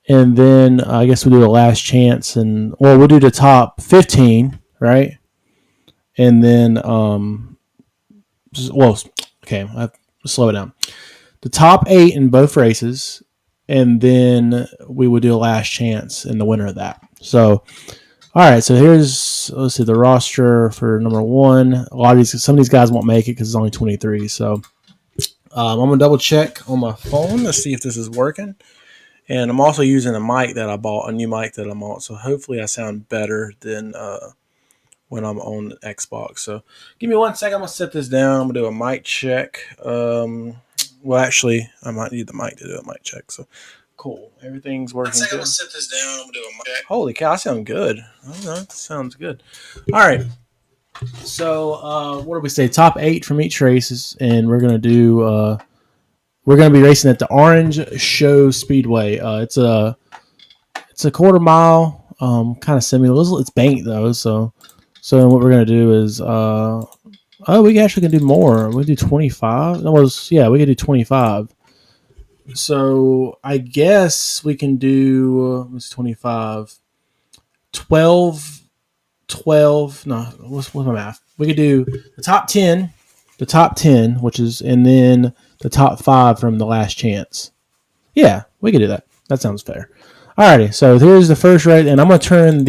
and then I guess we'll do the last chance, and we'll do the top 15, right? And then okay, I have to slow it down. The top 8 in both races, and then we would do a last chance in the winner of that. So, all right. So let's see the roster for number 1. Some of these guys won't make it because it's only 23. So, I'm gonna double check on my phone to see if this is working. And I'm also using a mic that I bought, a new mic that I'm on. So hopefully I sound better than when I'm on the Xbox. So give me 1 second. I'm going to set this down. I'm going to do a mic check. Well, actually, I might need the mic to do a mic check. So cool. Everything's working good. I'm going to set this down. I'm going to do a mic check. Holy cow, I sound good. Oh, that sounds good. All right. So what do we say? Top 8 from each races. And we're going to do... we're going to be racing at the Orange Show Speedway. It's a quarter mile, kind of similar. It's banked though, so what we're going to do is, we actually can do more. We do 25. We can do 25. So I guess we can do, what's 25? 12. No, what's my math? We could do the top 10, which is, and then the top 5 from the last chance. Yeah, we could do that. That sounds fair. Alrighty, so here's the first race, and I'm going to turn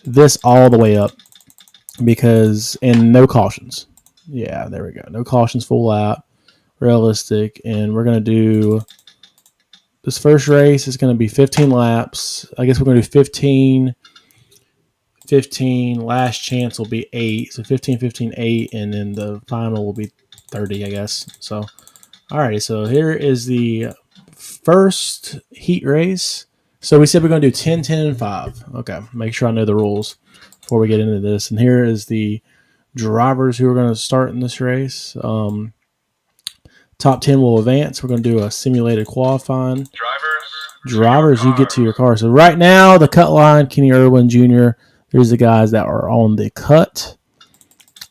this all the way up and no cautions. Yeah, there we go. No cautions, full lap, realistic, and we're going to do this first race is going to be 15 laps. I guess we're going to do 15, last chance will be 8, so 15, 15, 8, and then the final will be 30, I guess. So, alrighty, so here is the first heat race. So we said we're going to do 10, 10, and 5. Okay, make sure I know the rules before we get into this. And here is the drivers who are going to start in this race. Top 10 will advance. We're going to do a simulated qualifying. Drivers, you get to your car. So right now, the cut line, Kenny Irwin Jr., there's the guys that are on the cut.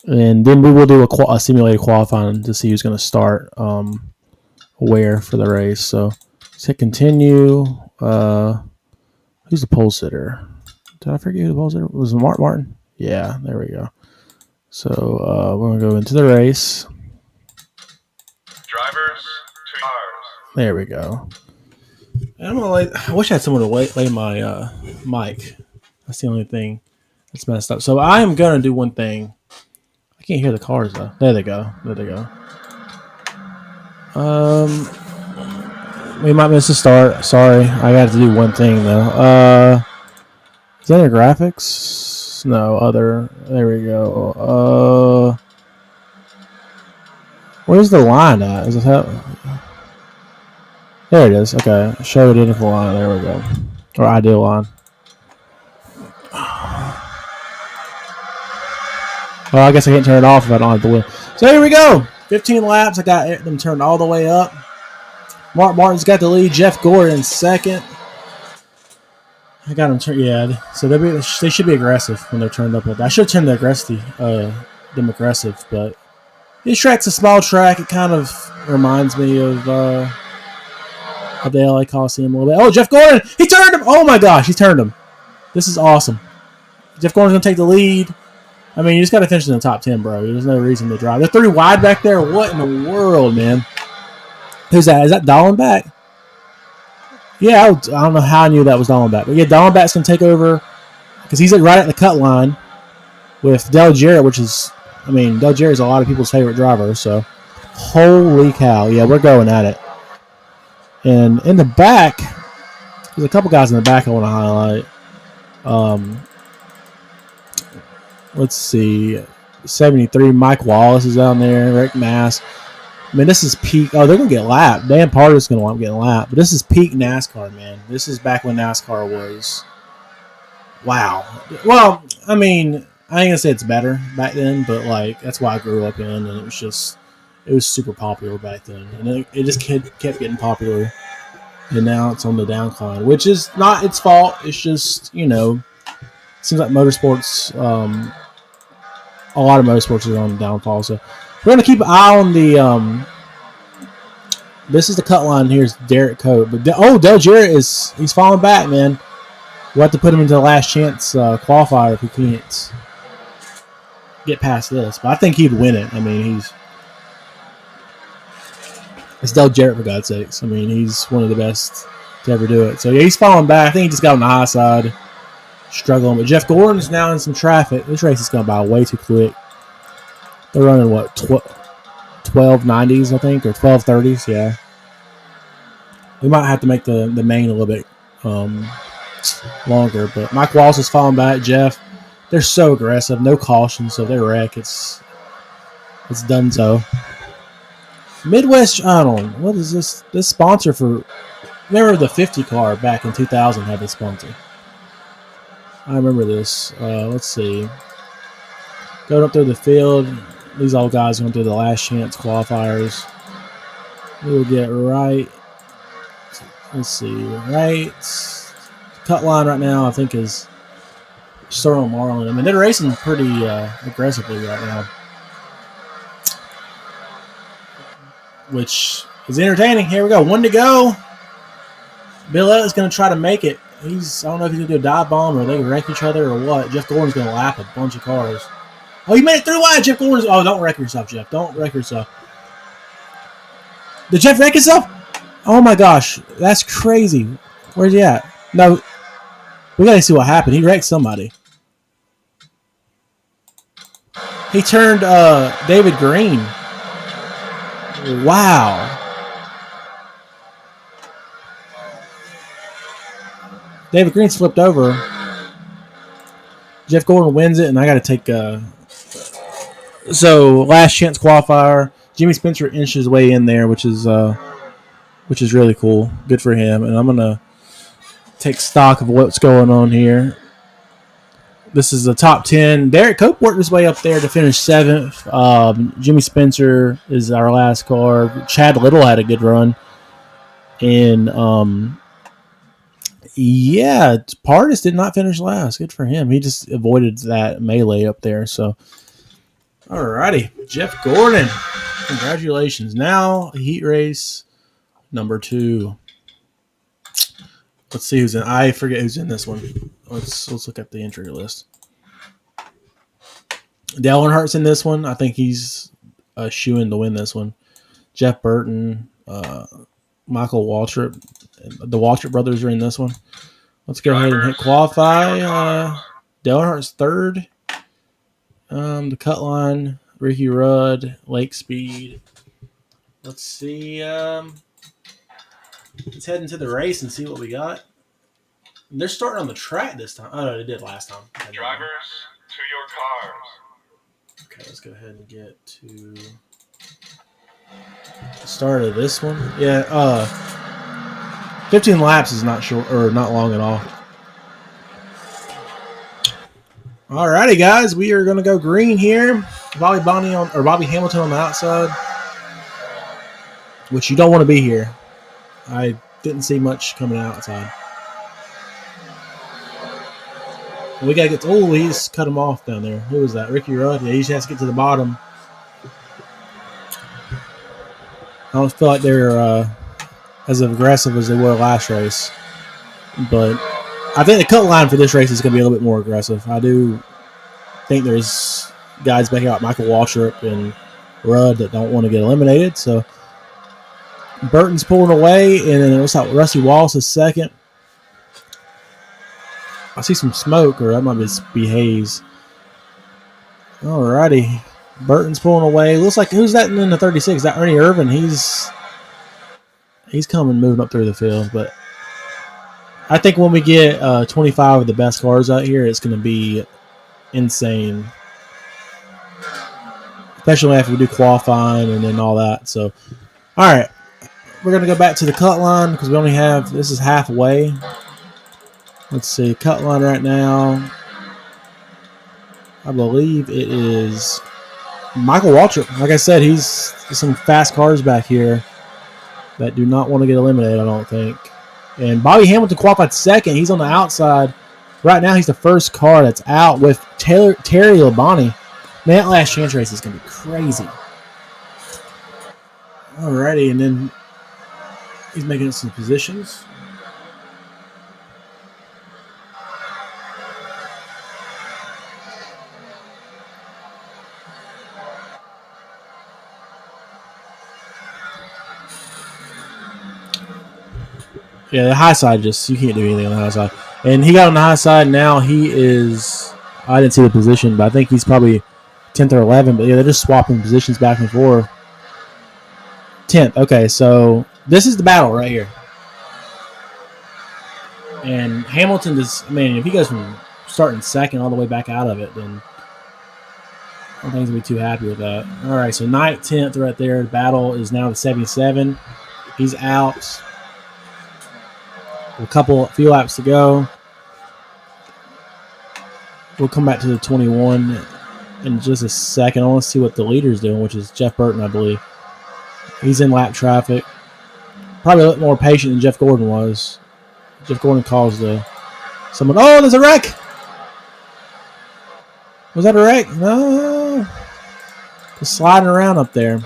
And then we will do a simulated qualifying to see who's going to start where for the race. So let's hit continue. Who's the pole sitter? Did I forget who the pole sitter was? Martin? Yeah, there we go. So we're going to go into the race. Drivers to cars. There we go. And I'm gonna I wish I had someone to lay my mic. That's the only thing that's messed up. So I am going to do one thing. I can't hear the cars though. There they go. We might miss a start. Sorry, I got to do one thing though. Is that a graphics? No, other. There we go. Where's the line at? Is it how? There it is. Okay, show identical line. There we go. Or ideal line. Well, I guess I can't turn it off if I don't have the wheel. So here we go. 15 laps. I got them turned all the way up. Mark Martin's got the lead. Jeff Gordon second. I got them turned. Yeah, so they should be aggressive when they're turned up. I should turn them aggressive, but this track's a small track. It kind of reminds me of the LA Coliseum a little bit. Oh, Jeff Gordon! He turned him! Oh my gosh, he turned him. This is awesome. Jeff Gordon's going to take the lead. I mean, you just got to finish in the top 10, bro. There's no reason to drive. They're 3 wide back there. What in the world, man? Who's that? Is that Dallenbach? Yeah, I don't know how I knew that was Dallenbach. But yeah, Dallenbach's going to take over because he's right at the cut line with Dale Jarrett, which is, I mean, Dale Jarrett's a lot of people's favorite driver. So, holy cow. Yeah, we're going at it. And in the back, there's a couple guys in the back I want to highlight. Let's see. 73, Mike Wallace is down there. Rick Mass. I mean, this is peak. Oh, they're going to get lapped. Dan Parter's going to want to get lapped. But this is peak NASCAR, man. This is back when NASCAR was. Wow. Well, I mean, I ain't going to say it's better back then, but, like, that's why I grew up in, and it was super popular back then. And it just kept getting popular. And now it's on the downcline, which is not its fault. It's just, it seems like motorsports, a lot of motorsports are on the downfall. So we're going to keep an eye on This is the cut line. Here's Derek Cope. But Del Jarrett he's falling back, man. We'll have to put him into the last chance qualifier if he can't get past this. But I think he'd win it. I mean, it's Del Jarrett, for God's sakes. I mean, he's one of the best to ever do it. So, yeah, he's falling back. I think he just got on the high side, struggling. But Jeff Gordon's now in some traffic. This race is going by way too quick. They're running, what, 1290s, I think, or 1230s, yeah. We might have to make the main a little bit longer. But Mike Wallace is falling back. Jeff, they're so aggressive. No caution, so if they wreck, it's done so. Midwest, I don't know. What is this? This sponsor for... Remember the 50 car back in 2000 had this sponsor. I remember this. Let's see. Going up through the field. These old guys going through the last chance qualifiers. We'll get right. Let's see. Right. Cut line right now, I think, is Sterling Marlin. I mean, they're racing pretty aggressively right now, which is entertaining. Here we go. 1 to go. Bill Elliott's going to try to make it. I don't know if he's going to do a dive bomb or they can wreck each other or what. Jeff Gordon's going to lap a bunch of cars. Oh, you made it through wide, Jeff Gordon's. Oh, don't wreck yourself, Jeff. Don't wreck yourself. Did Jeff wreck himself? Oh, my gosh. That's crazy. Where's he at? No. We got to see what happened. He wrecked somebody. He turned David Green. Wow. David Green's flipped over. Jeff Gordon wins it, and I got to take... So, last chance qualifier. Jimmy Spencer inched his way in there, which is really cool. Good for him. And I'm going to take stock of what's going on here. This is the top 10. Derek Cope worked his way up there to finish 7th. Jimmy Spencer is our last car. Chad Little had a good run. And, Pardis did not finish last. Good for him. He just avoided that melee up there. So, alrighty. Jeff Gordon. Congratulations. Now, heat race number 2. Let's see who's in. I forget who's in this one. Let's look at the entry list. Dale Earnhardt's in this one. I think he's a shoo-in to win this one. Jeff Burton, Michael Waltrip. The Waltrip brothers are in this one. Let's go ahead and hit qualify. Dale Earnhardt's 3rd. The cut line, Ricky Rudd, Lake Speed. Let's see. Let's head into the race and see what we got. They're starting on the track this time. Oh, no, they did last time. Drivers, to your cars. Okay, let's go ahead and get to the start of this one. Yeah, 15 laps is not short or not long at all. Alrighty, guys, we are going to go green here. Bobby Hamilton on the outside, which you don't want to be here. I didn't see much coming outside. We got to get to... Oh, he's cut him off down there. Who was that? Ricky Rudd? Yeah, he just has to get to the bottom. I don't feel like they're as aggressive as they were last race. But I think the cut line for this race is going to be a little bit more aggressive. I do think there's guys back out, Michael Waltrip and Rudd, that don't want to get eliminated. So Burton's pulling away, and then it looks like Rusty Wallace is 2nd. I see some smoke, or that might just be haze. Alrighty. Burton's pulling away. Looks like, who's that in the 36? Is that Ernie Irvin? He's coming, moving up through the field. But I think when we get 25 of the best cars out here, it's going to be insane. Especially after we do qualifying and then all that. So, alright. We're going to go back to the cut line because we only have, this is halfway. Let's see, cut line right now. I believe it is Michael Waltrip. Like I said, he's some fast cars back here that do not want to get eliminated, I don't think. And Bobby Hamilton qualified 2nd. He's on the outside. Right now, he's the first car that's out with Terry Labonte. Man, that last chance race is going to be crazy. Alrighty, and then He's making some positions. Yeah, the high side just you can't do anything on the high side. And he got on the high side. Now he is. I didn't see the position, but I think he's probably 10th or 11th. But yeah, they're just swapping positions back and forth. 10th. Okay, so this is the battle right here. And Hamilton is. I mean, if he goes from starting second all the way back out of it, then I don't think he's gonna be too happy with that. All right, so 9th, 10th right there. The battle is now the 77. He's out. A few laps to go. We'll come back to the 21 in just a second. I want to see what the leader's doing, which is Jeff Burton, I believe. He's in lap traffic. Probably a little more patient than Jeff Gordon was. Jeff Gordon calls someone. Oh, there's a wreck. Was that a wreck? No. Just sliding around up there.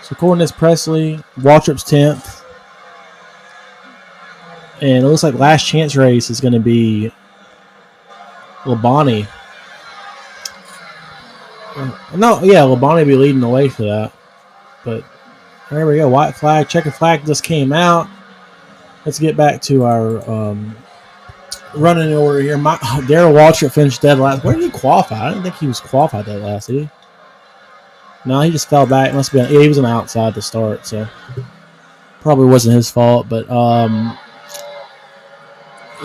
So according to Presley, Waltrip's 10th. And it looks like last chance race is going to be Labonte. No, yeah, Labonte will be leading the way for that. But there we go. White flag, checkered flag just came out. Let's get back to our running order here. Darrell Waltrip finished dead last. Where did he qualify? I didn't think he was qualified dead last, did he? No, he just fell back. Must have been. Yeah, he was on the outside to start, so probably wasn't his fault. But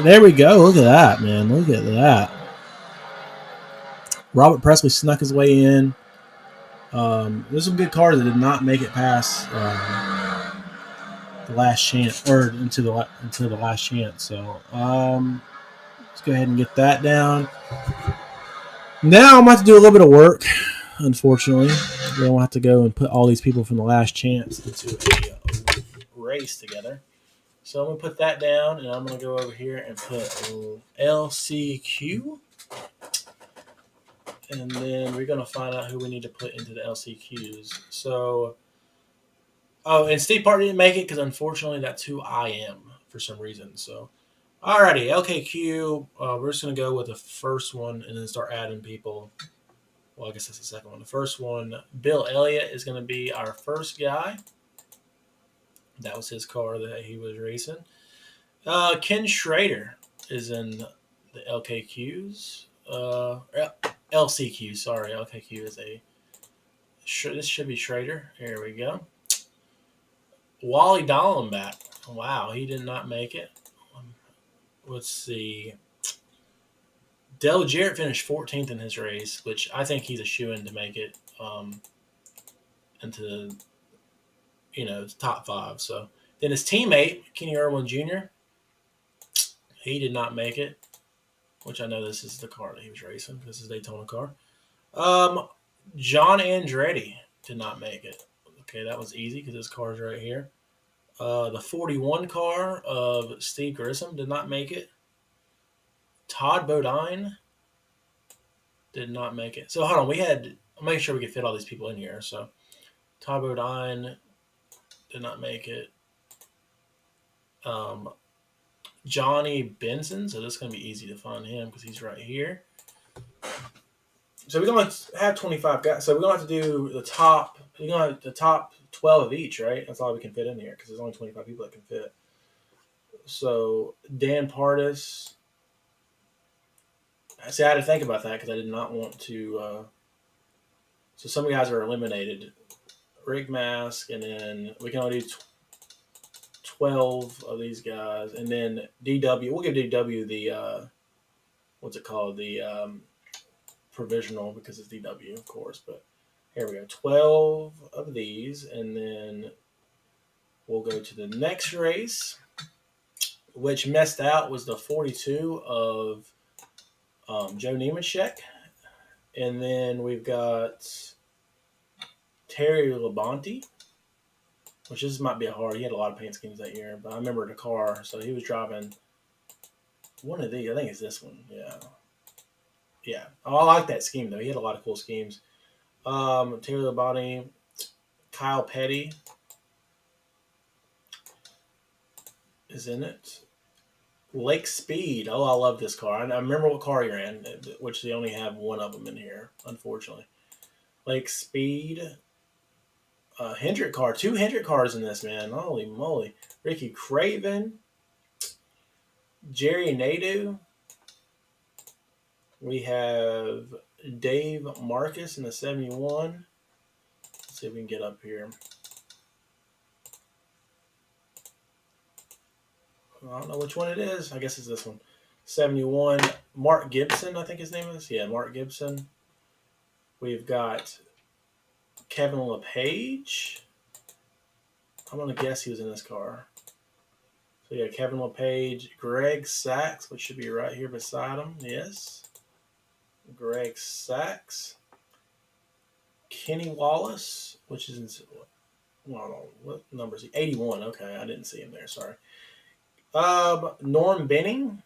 there we go. Look at that, man. Look at that. Robert Presley snuck his way in. There's some good cars that did not make it past the last chance, or into the last chance. So let's go ahead and get that down. Now I'm going to have to do a little bit of work. Unfortunately, we don't have to go and put all these people from the last chance into a race together. So I'm going to put that down, and I'm going to go over here and put LCQ. And then we're going to find out who we need to put into the LCQs. So, and Steve Park didn't make it because unfortunately that's who I am for some reason. So, alrighty, LKQ. We're just going to go with the first one and then start adding people. Well, I guess that's the second one. The first one, Bill Elliott, is going to be our first guy. That was his car that he was racing. Ken Schrader is in the LKQs. LCQ, sorry. LKQ is this should be Schrader. Here we go. Wally Dallenbach. Wow, he did not make it. Let's see. Dale Jarrett finished 14th in his race, which I think he's a shoo-in to make it into the top 5. So then his teammate, Kenny Irwin Jr., he did not make it, which I know this is the car that he was racing. This is a Daytona car. John Andretti did not make it. Okay, that was easy because his car's right here. The 41 car of Steve Grissom did not make it. Todd Bodine did not make it. So hold on, I'll make sure we can fit all these people in here. So Todd Bodine did not make it. Johnny Benson, so this is going to be easy to find him because he's right here. So we're going to have 25 guys. So we're going to have to do the top. We're going to have the top 12 of each, right? That's all we can fit in here because there's only 25 people that can fit. So Dan Pardis. See, I had to think about that because I did not want to. So some guys are eliminated. Rick Mask, and then we can only do 12 of these guys, and then DW. We'll give DW the what's it called? The provisional because it's DW, of course. But here we go, 12 of these, and then we'll go to the next race, which messed out was the 42 of Joe Nemechek, and then we've got Terry Labonte. Which this might be he had a lot of paint schemes that year, but I remember the car, so he was driving one of these. I think it's this one. Yeah. Yeah. Oh, I like that scheme, though. He had a lot of cool schemes. Taylor Labonte, Kyle Petty. is in it. Lake Speed. Oh, I love this car. I remember what car you're in, which they only have one of them in here, unfortunately. Lake Speed. Hendrick car. Two Hendrick cars in this, man. Holy moly. Ricky Craven. Jerry Nadeau. We have Dave Marcus in the 71. Let's see if we can get up here. I don't know which one it is. I guess it's this one. 71. Mark Gibson, I think his name is. Yeah, Mark Gibson. We've got Kevin LePage. I'm going to guess he was in this car. So, yeah, Kevin LePage. Greg Sachs, which should be right here beside him. Yes. Greg Sachs. Kenny Wallace, which is in, well, what number is he? 81. Okay, I didn't see him there. Sorry. Norm Benning.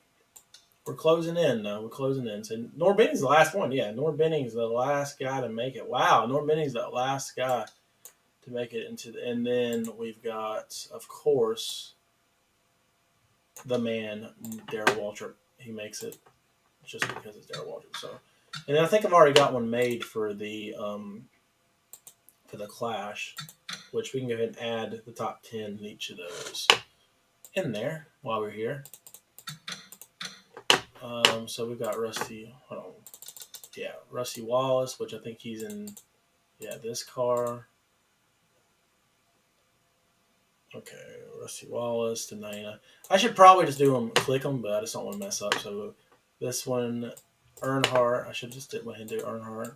We're closing in. We're closing in. So Norm Benning's the last one. Yeah, Norm Benning's the last guy to make it. Wow, Norm Benning's the last guy to make it into the. And then we've got, of course, the man, Darrell Waltrip. He makes it just because it's Darrell Waltrip. So, and I think I've already got one made for the Clash, which we can go ahead and add the top 10 in each of those in there while we're here. So we've got Rusty. Hold on. Yeah, Rusty Wallace, which I think he's in. Yeah, this car. Okay, Rusty Wallace to 99. I should probably just do them, click them, but I just don't want to mess up. So this one, Earnhardt. I should just go ahead and do Earnhardt.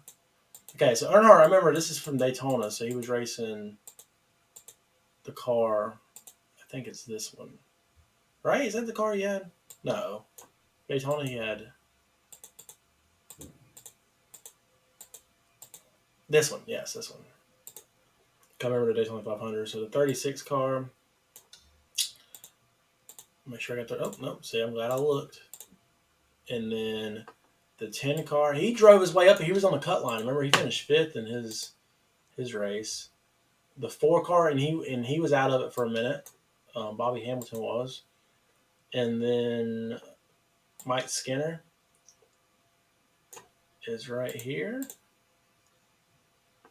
Okay, so Earnhardt, I remember this is from Daytona, so he was racing the car. I think it's this one. Right? Is that the car he had? No. Daytona he had this one. Yes, this one. I remember the Daytona 500. So the 36 car. Make sure I got the. Oh, no. See, I'm glad I looked. And then the 10 car. He drove his way up. He was on the cut line. Remember, he finished 5th in his race. The 4 car, and he was out of it for a minute. Bobby Hamilton was. And then Mike Skinner is right here.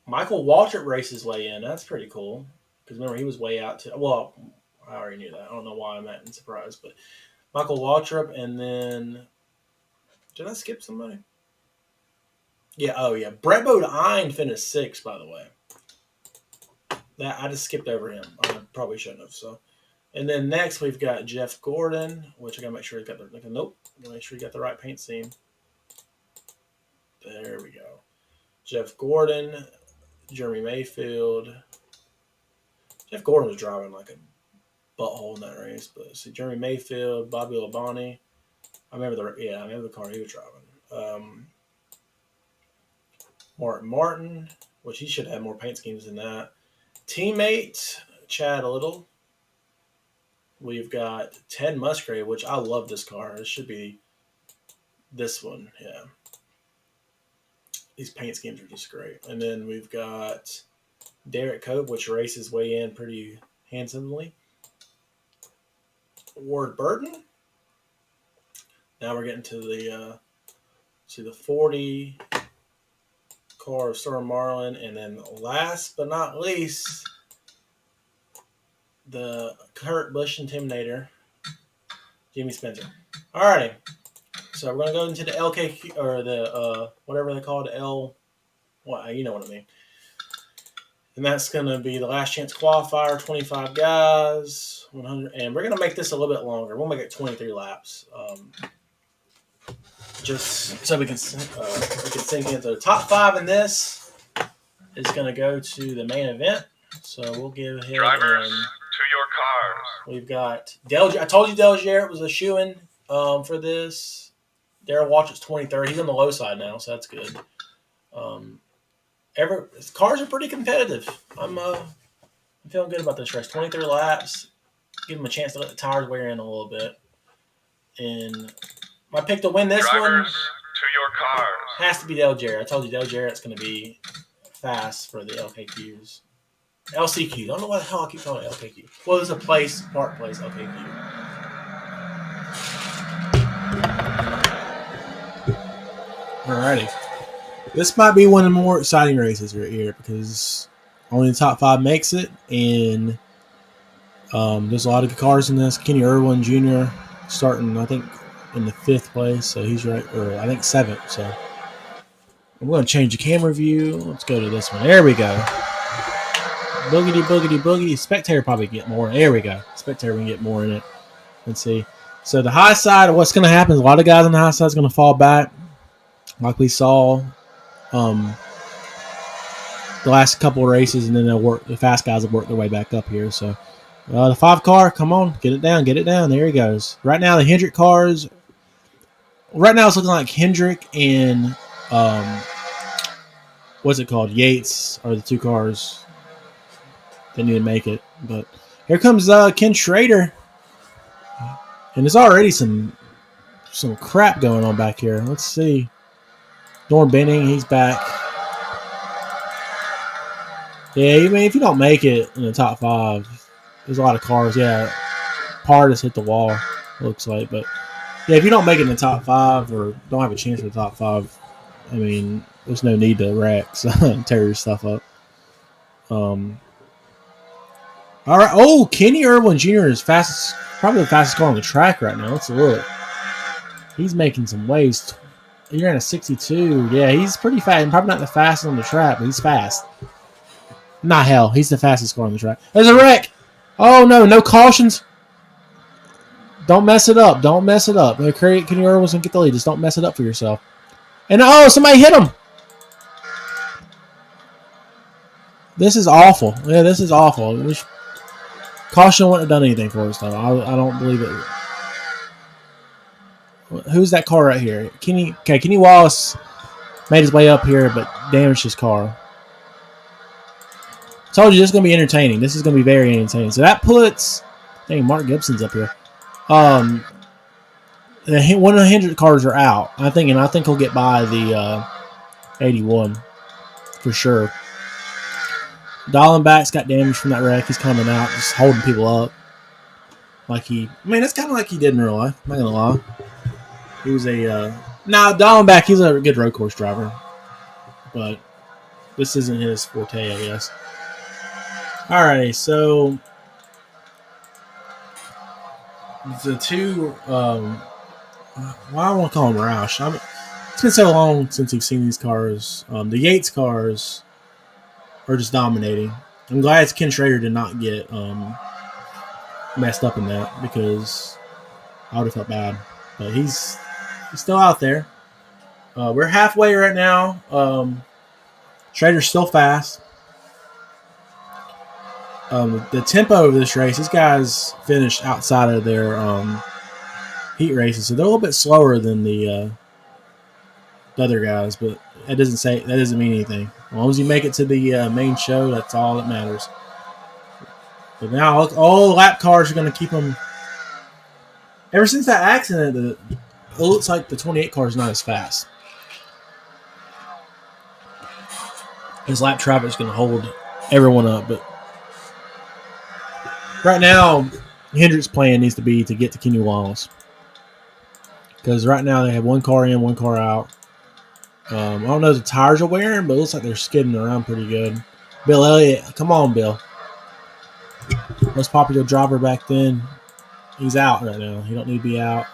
Michael Waltrip races way in. That's pretty cool. Because remember, he was way out to. Well, I already knew that. I don't know why I'm acting surprised. But Michael Waltrip, and then. Did I skip somebody? Yeah, oh yeah. Brett Bodine finished 6th, by the way. That I just skipped over him. I probably shouldn't have. So. And then next we've got Jeff Gordon, which I gotta make sure he's got the nope. Gotta make sure he got the right paint scheme. There we go. Jeff Gordon, Jeremy Mayfield. Jeff Gordon was driving like a butthole in that race, but see Jeremy Mayfield, Bobby Labonte. I remember the car he was driving. Martin Martin, which he should have more paint schemes than that. Teammate Chad Little. We've got Ted Musgrave, which I love this car. It should be this one, yeah. These paint schemes are just great. And then we've got Derek Cope, which races way in pretty handsomely. Ward Burton. Now we're getting to the 40 car of Storm Marlin, and then last but not least, the Kurt Busch Intimidator, Jimmy Spencer. Alrighty, so we're gonna go into the LKQ or the whatever they call it, well, you know what I mean. And that's gonna be the last chance qualifier, 25 guys, 100, and we're gonna make this a little bit longer. We'll make it 23 laps, just so we can sink into the top 5 in this. Is gonna go to the main event, so we'll give him. Drivers, to your cars. We've got I told you Dale Jarrett was a shoo-in for this. Darrell Waltrip's 23rd. He's on the low side now, so that's good. Cars are pretty competitive. I'm feeling good about this race. 23 laps. Give him a chance to let the tires wear in a little bit. And my pick to win this Drivers, one to your cars. has to be Dale Jarrett. I told you Dale Jarrett's going to be fast for the LKQs. LCQ. I don't know why the hell I keep calling it LKQ. Well, it's a park place, LKQ. Alrighty. This might be one of the more exciting races right here because only the top 5 makes it, and there's a lot of good cars in this. Kenny Irwin Jr. starting, I think, in the 5th place, so he's right, or I think 7th. So I'm going to change the camera view. Let's go to this one. There we go. Boogity, boogity, boogie. Spectator probably get more. There we go. Spectator can get more in it. Let's see. So the high side, what's going to happen is a lot of guys on the high side is going to fall back, like we saw the last couple of races, and then they'll work. The fast guys will work their way back up here. So the 5 car, come on, get it down, get it down. There he goes. Right now, the Hendrick cars. Right now, it's looking like Hendrick and what's it called? Yates are the 2 cars that need to make it. But here comes Ken Schrader, and there's already some crap going on back here. Let's see. Norm Benning, he's back. Yeah, I mean, if you don't make it in the top 5, there's a lot of cars. Yeah, Part has hit the wall, looks like. But, yeah, if you don't make it in the top 5 or don't have a chance in the top 5, I mean, there's no need to wreck, so tear your stuff up. All right. Oh, Kenny Irwin Jr. is probably the fastest car on the track right now. Let's look. He's making some waves. You're in a 62. Yeah, he's pretty fast. Probably not the fastest on the track, but he's fast. Not hell. He's the fastest car on the track. There's a wreck. Oh, no. No cautions. Don't mess it up. Don't mess it up. Kenny Irwin's going to get the lead. Just don't mess it up for yourself. And, oh, somebody hit him. This is awful. Yeah, this is awful. Caution wouldn't have done anything for us, though. I don't believe it. Who's that car right here? Kenny Wallace made his way up here, but damaged his car. Told you this is going to be entertaining. This is going to be very entertaining. So that puts... Dang, Mark Gibson's up here. One of the Hendrick cars are out. I think he'll get by the 81 for sure. Dallenbach's got damage from that wreck. He's coming out, just holding people up. It's kind of like he did in real life. I'm not going to lie. He was Dallenbach, he's a good road course driver. But this isn't his forte, I guess. Alrighty, so the 2, I don't want to call them Roush. It's been so long since we've seen these cars. The Yates cars are just dominating. I'm glad Ken Schrader did not get messed up in that, because I would have felt bad. But he's still out there. We're halfway right now. Schrader's still fast. The tempo of this race, these guys finished outside of their heat races, so they're a little bit slower than the other guys. But that doesn't mean anything. As long as you make it to the main show, that's all that matters. But now all the lap cars are going to keep them. Ever since that accident, it looks like the 28 car is not as fast. His lap traffic is going to hold everyone up, but right now, Hendrick's plan needs to be to get to Kenny Wallace, because right now they have 1 car in, 1 car out. I don't know if the tires are wearing, but it looks like they're skidding around pretty good. Bill Elliott, come on, Bill. Most popular driver back then. He's out right now. He don't need to be out.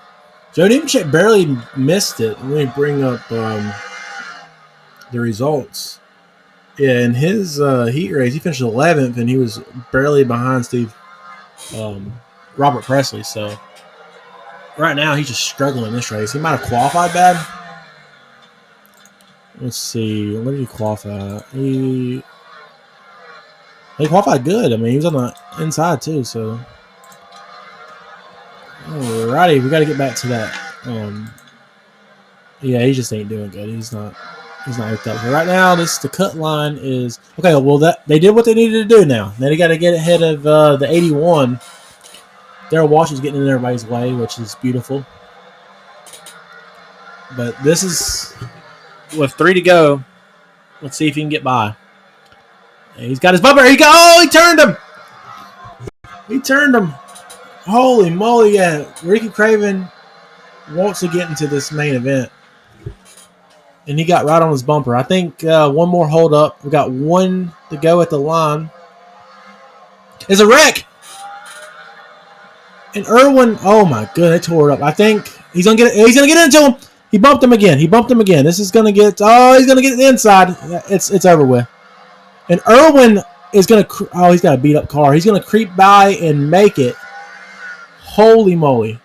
Joe Nemechek barely missed it. Let me bring up the results. Yeah, in his heat race, he finished 11th, and he was barely behind Robert Presley. So right now, he's just struggling in this race. He might have qualified bad. Let's see. What did he qualify? He qualified good. I mean, he was on the inside too. So, alrighty, we got to get back to that. Yeah, he just ain't doing good. He's not hooked up. So right now, the cut line is okay. Well, they did what they needed to do. Now they got to get ahead of the 81. Darrell Walsh is getting in everybody's way, which is beautiful. But this is with 3 to go. Let's see if he can get by. And he's got his bumper. He turned him. He turned him. Holy moly! Yeah, Ricky Craven wants to get into this main event. and he got right on his bumper. I think one more hold up. We got one to go at the line. It's a wreck. And Irwin, oh my god, they tore it up. I think he's gonna get it. He's gonna get into him. He bumped him again. This is gonna get. Oh, he's gonna get the inside. It's over with. And Irwin is gonna. Oh, he's got a beat up car. He's gonna creep by and make it. Holy moly!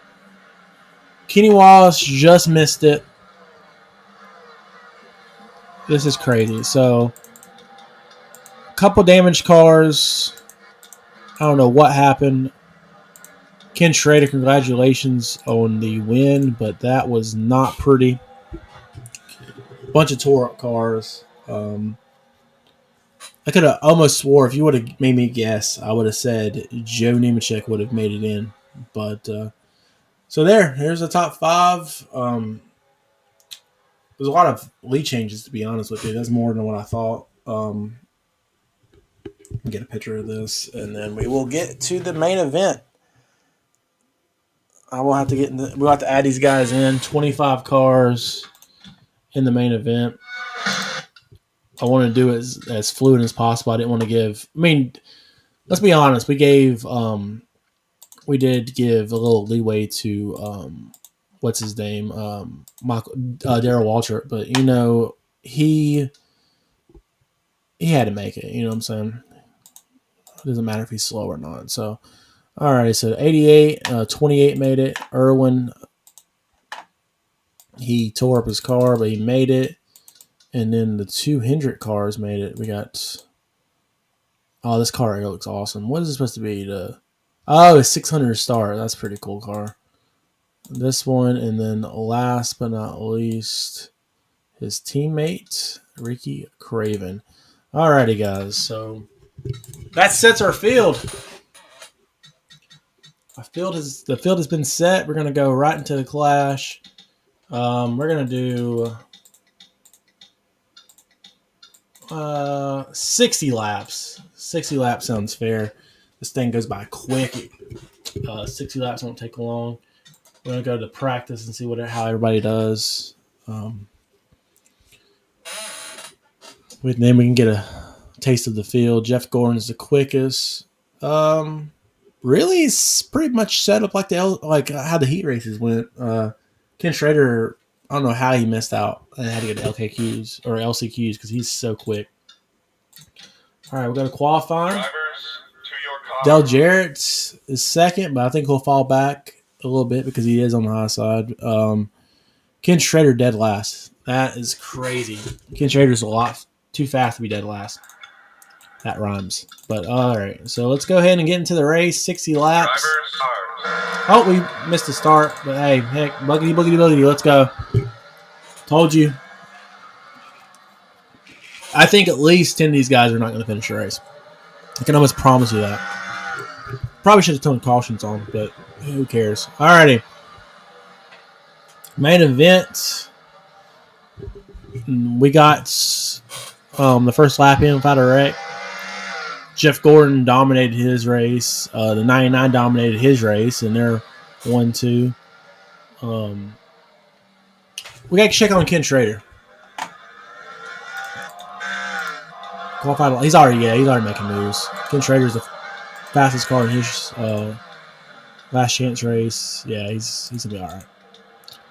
Kenny Wallace just missed it. This is crazy. So, a couple damaged cars. I don't know what happened. Ken Schrader, congratulations on the win, but that was not pretty. Bunch of tore up cars. I could have almost swore if you would have made me guess, I would have said Joe Nemechek would have made it in. But so there's the top 5. There's a lot of lead changes, to be honest with you. That's more than what I thought. Get a picture of this, and then we will get to the main event. I will have to we'll have to add these guys in. 25 cars in the main event. I want to do it as fluid as possible. I didn't want to give. I mean, let's be honest. We did give a little leeway to what's his name, Darrell Waltrip, but he had to make it. You know what I'm saying? It doesn't matter if he's slow or not. So. All right, so 88, 28 made it. Irwin, he tore up his car, but he made it. And then the 2 Hendrick cars made it. We got, this car here looks awesome. What is it supposed to be? It's 600 star. That's a pretty cool car. This one, and then last but not least, his teammate, Ricky Craven. All righty, guys. So that sets our field. The field has been set. We're gonna go right into the clash. We're gonna do 60 laps. 60 laps sounds fair. This thing goes by quick. 60 laps won't take long. We're gonna go to practice and see how everybody does. Then we can get a taste of the field. Jeff Gordon's the quickest. Really, it's pretty much set up like how the heat races went. Ken Schrader, I don't know how he missed out and had to get the LKQs or LCQs because he's so quick. All right, we'll go to qualifying. Drivers, to your car. Dale Jarrett is second, but I think he'll fall back a little bit because he is on the high side. Ken Schrader dead last. That is crazy. Ken Schrader's a lot too fast to be dead last. That rhymes. But all right, so let's go ahead and get into the race. 60 laps. Drivers, Oh, we missed the start, but hey, heck, boogity, boogity, boogity, let's go. Told you. I think at least 10 of these guys are not going to finish the race. I can almost promise you that. Probably should have turned cautions on, but who cares? Alrighty. Main event. We got the first lap in without a wreck. Jeff Gordon dominated his race. The 99 dominated his race, and they're 1-2. We got to check on Ken Schrader. Qualified. He's already making moves. Ken Schrader's the fastest car in his last chance race. Yeah, he's gonna be all right.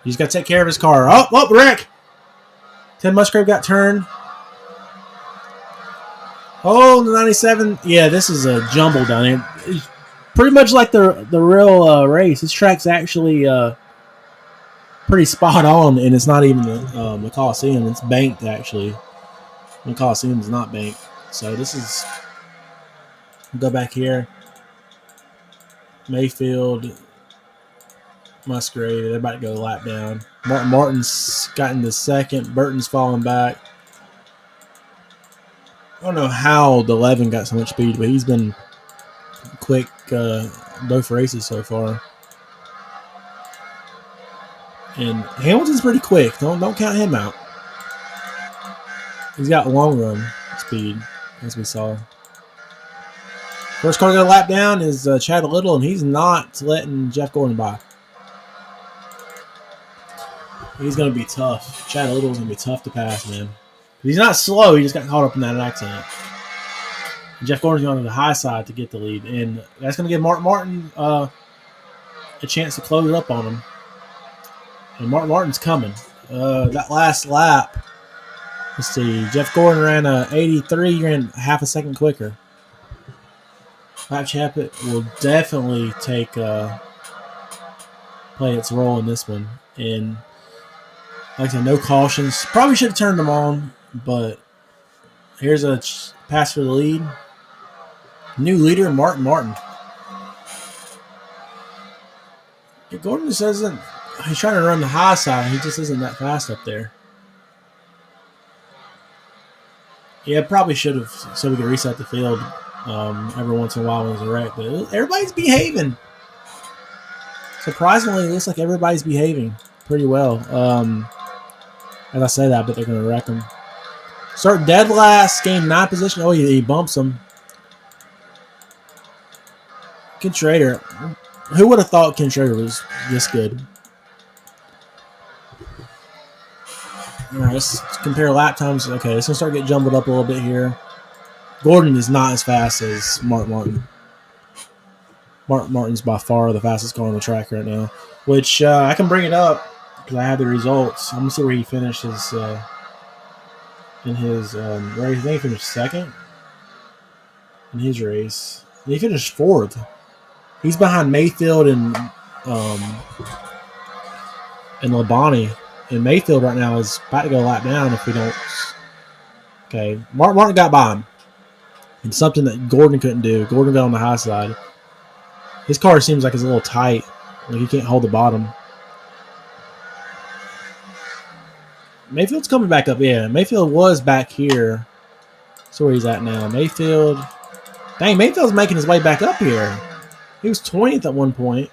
He's got to take care of his car. Oh, wreck! Ted Musgrave got turned. Oh, the 97. Yeah, this is a jumble down here. It's pretty much like the real race. This track's actually pretty spot on, and it's not even the Coliseum. It's banked, actually. The Coliseum is not banked. So this is... Go back here. Mayfield. Musgrave. They're about to go lap down. Martin's gotten the second. Burton's falling back. I don't know how the 11 got so much speed, but he's been quick both races so far. And Hamilton's pretty quick. Don't count him out. He's got long run speed, as we saw. First car to go lap down is Chad Little, and he's not letting Jeff Gordon by. He's going to be tough. Chad Little's going to be tough to pass, man. He's not slow. He just got caught up in that accident. Jeff Gordon's going to the high side to get the lead. And that's going to give Martin Martin a chance to close it up on him. And Martin Martin's coming. That last lap, let's see. Jeff Gordon ran a 83. He ran half a second quicker. Lap Chapit will definitely take play its role in this one. And like I said, no cautions. Probably should have turned them on, but here's a pass for the lead. New leader, Martin Martin. Yeah, Gordon just isn't. He's trying to run the high side. He just isn't that fast up there. Yeah, probably should have, so we could reset the field every once in a while when there's a wreck. But everybody's behaving. Surprisingly, it looks like everybody's behaving pretty well. As I say that, but they're going to wreck him. Start dead last, gain 9 position. Oh, he bumps him. Ken Schrader. Who would have thought Ken Schrader was this good? All right, let's compare lap times. Okay, it's going to start getting jumbled up a little bit here. Gordon is not as fast as Martin Martin. Martin Martin's by far the fastest car on the track right now, which I can bring it up because I have the results. I'm going to see where he finished in his race. I think he finished second in his race. And he finished fourth. He's behind Mayfield and Labonte. And Mayfield right now is about to go a lap down if we don't. Okay, Martin got by him. And something that Gordon couldn't do. Gordon got on the high side. His car seems like it's a little tight. Like he can't hold the bottom. Mayfield's coming back up. Yeah, Mayfield was back here. So where he's at now. Mayfield. Dang, Mayfield's making his way back up here. He was 20th at one point.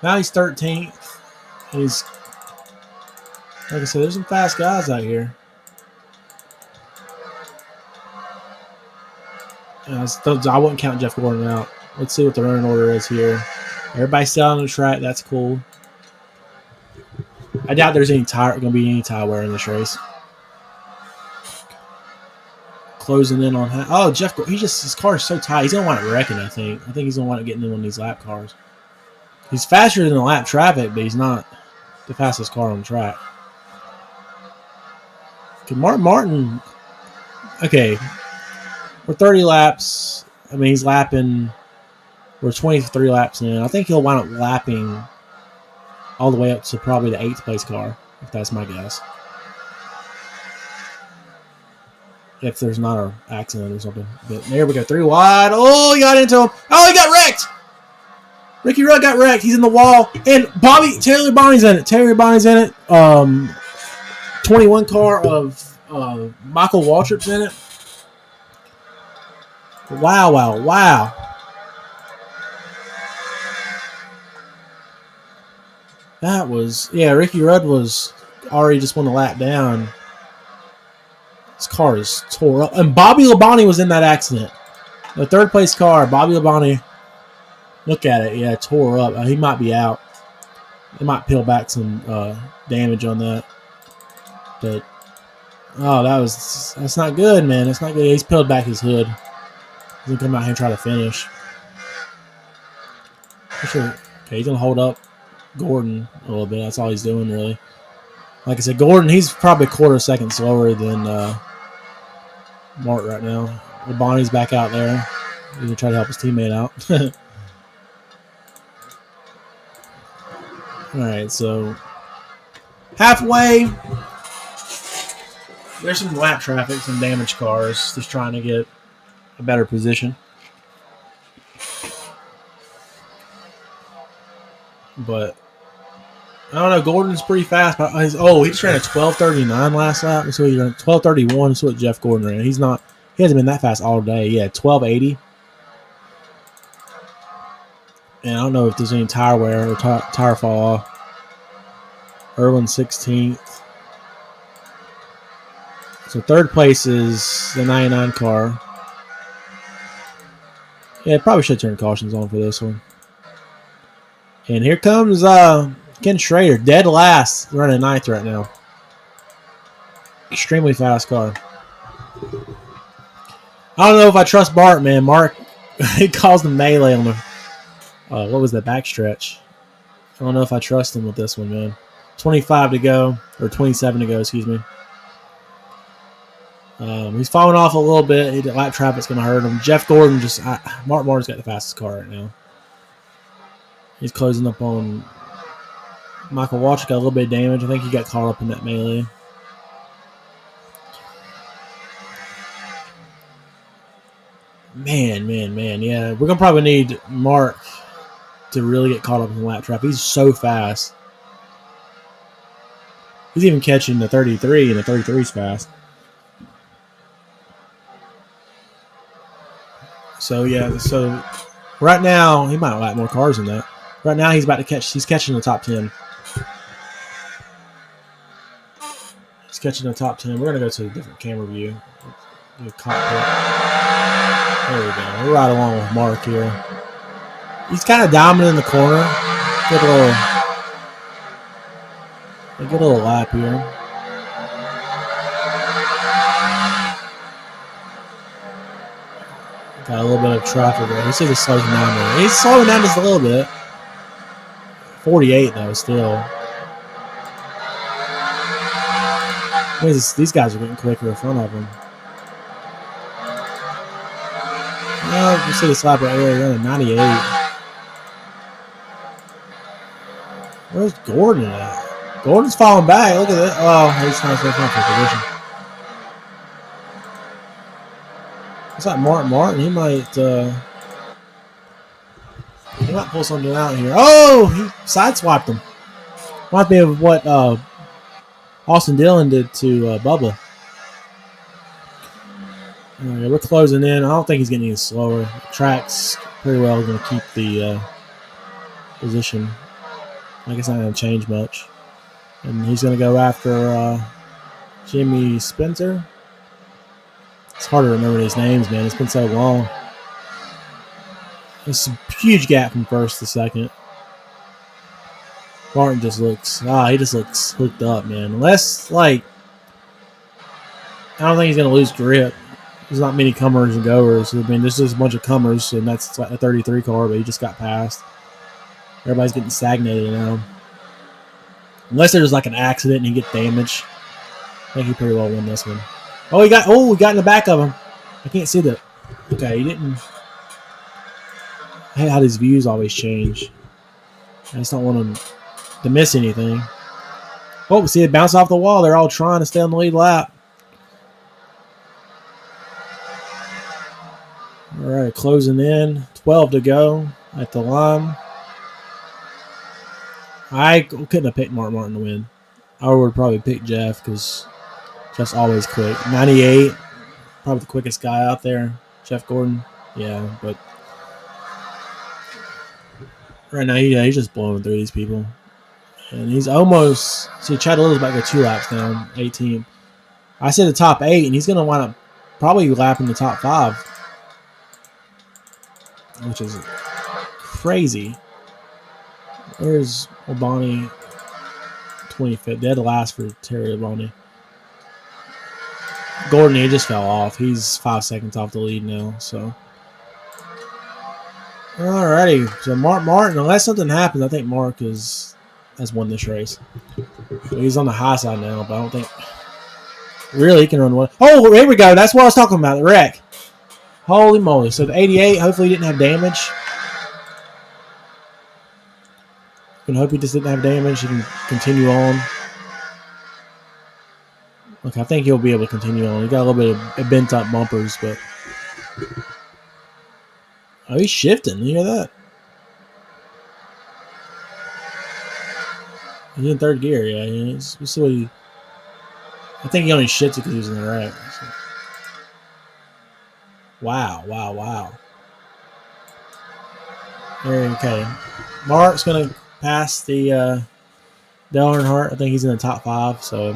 Now he's 13th. And he's, like I said, there's some fast guys out here. I wouldn't count Jeff Gordon out. Let's see what the running order is here. Everybody's still on the track. That's cool. I doubt there's going to be any tire wear in this race. Closing in on – oh, Jeff – his car is so tight. He's going to wind up wrecking, I think. I think he's going to wind up getting in one of these lap cars. He's faster than the lap traffic, but he's not the fastest car on the track. Okay, Martin – okay. We're 30 laps. I mean, he's lapping – we're 23 laps in. I think he'll wind up lapping all the way up to probably the 8th place car, if that's my guess. If there's not an accident or something. But there we go. 3 wide. Oh, he got into him. Oh, he got wrecked. Ricky Rudd got wrecked. He's in the wall. And Taylor Bonney's in it. 21 car of Michael Waltrip's in it. Wow. That was, yeah, Ricky Rudd was already just won a lap down. His car is tore up. And Bobby Labonte was in that accident. The 3rd place car, Bobby Labonte. Look at it. Yeah, tore up. He might be out. They might peel back some damage on that. But, oh, that's not good, man. That's not good. He's peeled back his hood. He's going to come out here and try to finish. Okay, he's going to hold up Gordon a little bit. That's all he's doing, really. Like I said, Gordon, he's probably a quarter second slower than Mart right now. Bonnie's back out there. He's going to try to help his teammate out. All right, so halfway. There's some lap traffic, some damaged cars, just trying to get a better position. But I don't know. Gordon's pretty fast. But he just ran a 12:39 last lap. So he ran 12:31. That's what Jeff Gordon ran. He hasn't been that fast all day. Yeah, 12:80. And I don't know if there's any tire wear or tire fall off. Erwin 16th. So 3rd place is the 99 car. Yeah, probably should turn cautions on for this one. And here comes Ken Schrader, dead last, running ninth right now. Extremely fast car. I don't know if I trust Bart, man. Mark, he calls the melee on the, what was that, backstretch? I don't know if I trust him with this one, man. 25 to go, or 27 to go, excuse me. He's falling off a little bit. Lap traffic's going to hurt him. Jeff Gordon Mark Martin's got the fastest car right now. He's closing up on Michael Waltrip, got a little bit of damage. I think he got caught up in that melee. Man. Yeah, we're going to probably need Mark to really get caught up in the lap trap. He's so fast. He's even catching the 33, and the 33 is fast. So, yeah, so right now, he might have lap more cars than that. Right now, he's catching the top 10. He's catching the top 10. We're going to go to a different camera view. Do a cockpit. There we go. We're right along with Mark here. He's kind of dominant in the corner. Get a little lap here. Got a little bit of traffic there. Let's see if he's slowing down there. He's slowing down just a little bit. 48 though, still. These guys are getting quicker in front of him. You see the slap right there, running 98. Where's Gordon at? Gordon's falling back. Look at that. Oh, he's trying to stay for position. It's like Martin. He might pull something out here. Oh, he sideswiped him. Reminds me of what Austin Dillon did to Bubba. Right, we're closing in. I don't think he's getting any slower. The track's pretty well going to keep the position. I guess not going to change much. And he's going to go after Jimmy Spencer. It's hard to remember these names, man. It's been so long. There's a huge gap from first to second. Martin just looks hooked up, man. Unless, I don't think he's going to lose grip. There's not many comers and goers. I mean, there's just a bunch of comers, and that's a 33 car, but he just got passed. Everybody's getting stagnated now. Unless there's an accident and he gets damaged. I think he pretty well win this one. Oh, we got in the back of him. I can't see that. Okay, he didn't. I hate how these views always change. I just don't want him to miss anything. Oh, see it bounce off the wall. They're all trying to stay on the lead lap. All right, closing in. 12 to go at the line. I couldn't have picked Mark Martin to win. I would probably pick Jeff because Jeff's always quick. 98, probably the quickest guy out there. Jeff Gordon, yeah, but right now he's just blowing through these people. And he's almost, see, Chad Little's about to go 2 laps down, 18. I said the top 8, and he's going to wind up probably lapping the top 5, which is crazy. Where's Albani? 25th. Dead last for Terry Albani. Gordon, he just fell off. He's 5 seconds off the lead now. So, alrighty. So Mark Martin, unless something happens, I think Mark has won this race. So he's on the high side now, but I don't think really he can run one. Oh, here we go. That's what I was talking about. The wreck. Holy moly! So the 88. Hopefully, he didn't have damage. I hope he just didn't have damage. He can continue on. Look, I think he'll be able to continue on. He got a little bit of bent up bumpers, but oh, he's shifting. You hear that? He's in 3rd gear. Yeah, let's see what he. I think he only shifted because he was in the wreck. So. Wow. Okay, Mark's gonna pass the Dale Earnhardt. I think he's in the top 5, so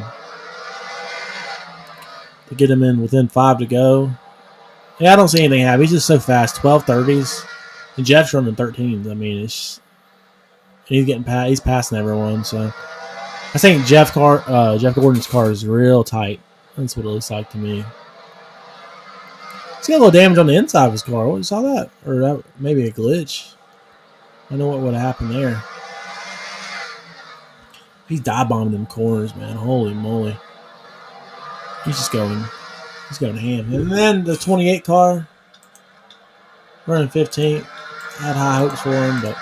to get him in within 5 to go. Yeah, I don't see anything happen. He's just so fast. 12:30s, and Jeff's running 13s. I mean, he's getting he's passing everyone. So I think Jeff Gordon's car is real tight. That's what it looks like to me. He's got a little damage on the inside of his car. What, you saw that? Or that maybe a glitch. I know what would have happened there. He's dive bombing them corners, man. Holy moly. He's going ham. And then the 28 car, running 15th. Had high hopes for him, but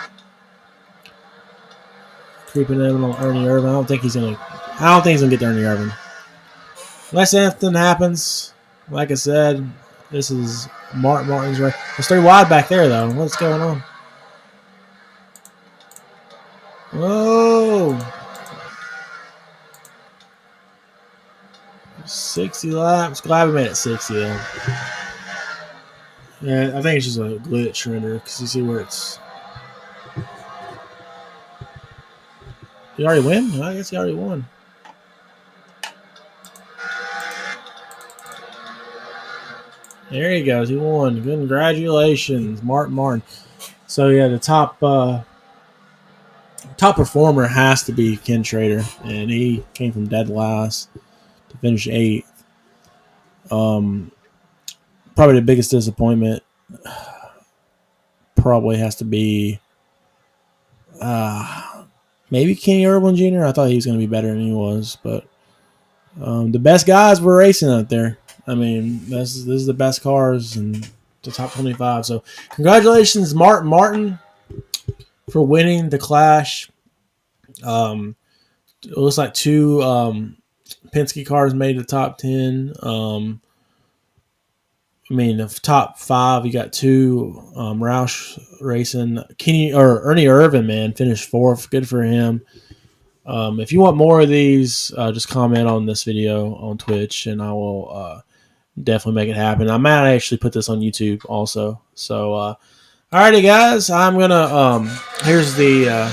creeping in on Ernie Irvan. I don't think he's gonna get to Ernie Irvan. Unless anything happens, like I said, this is Martin's right. There's 3 wide back there though. What's going on? Whoa! 60 laps. Glad we made it 60 though. Yeah, I think it's just a glitch render because you see where it's. He already win? Well, I guess he already won. There he goes. He won. Congratulations, Martin. So yeah, the top performer has to be Ken Schrader, and he came from dead last to finish 8th. Probably the biggest disappointment probably has to be maybe Kenny Irwin Jr. I thought he was going to be better than he was, but the best guys were racing out there. I mean, this is the best cars in the top 25. So congratulations, Martin, for winning the Clash. It looks like 2 Penske cars made the top 10. I mean, the top 5, you got 2 Roush Racing. Ernie Irvan, man, finished 4th. Good for him. If you want more of these, just comment on this video on Twitch, and I will definitely make it happen. I might actually put this on YouTube also. So, alrighty, guys, I'm gonna. Here's the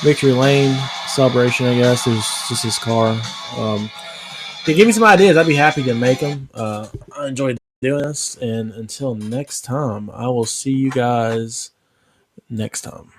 Victory Lane celebration. I guess there's just his car. To give me some ideas, I'd be happy to make them. I enjoyed doing this, and until next time, I will see you guys next time.